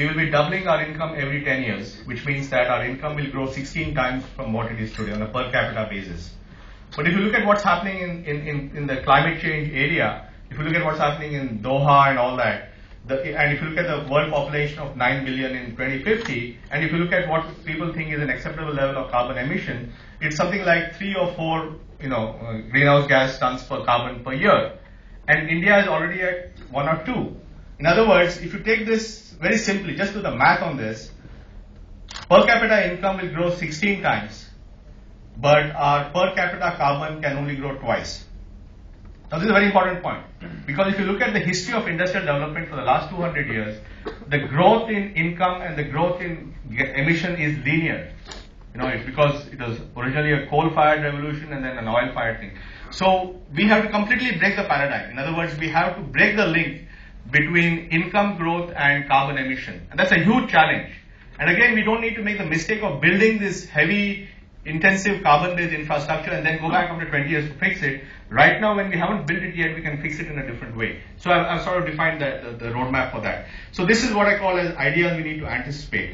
We will be doubling our income every 10 years, which means that our income will grow 16 times from what it is today on a per capita basis. But if you look at what's happening in the climate change area, if you look at what's happening in Doha and all that, and if you look at the world population of 9 billion in 2050, and if you look at what people think is an acceptable level of carbon emission, it's something like 3 or 4, greenhouse gas tons per carbon per year. And India is already at 1 or 2. In other words, if you take this very simply, just do the math on this, per capita income will grow 16 times, but our per capita carbon can only grow twice. Now this is a very important point, because if you look at the history of industrial development for the last 200 years, the growth in income and the growth in emission is linear. It's because it was originally a coal-fired revolution and then an oil-fired thing. So we have to completely break the paradigm. In other words, we have to break the link between income growth and carbon emission. And that's a huge challenge. And again, we don't need to make the mistake of building this heavy, intensive carbon-based infrastructure and then go back after 20 years to fix it. Right now, when we haven't built it yet, we can fix it in a different way. So I've sort of defined the roadmap for that. So this is what I call as ideas we need to anticipate.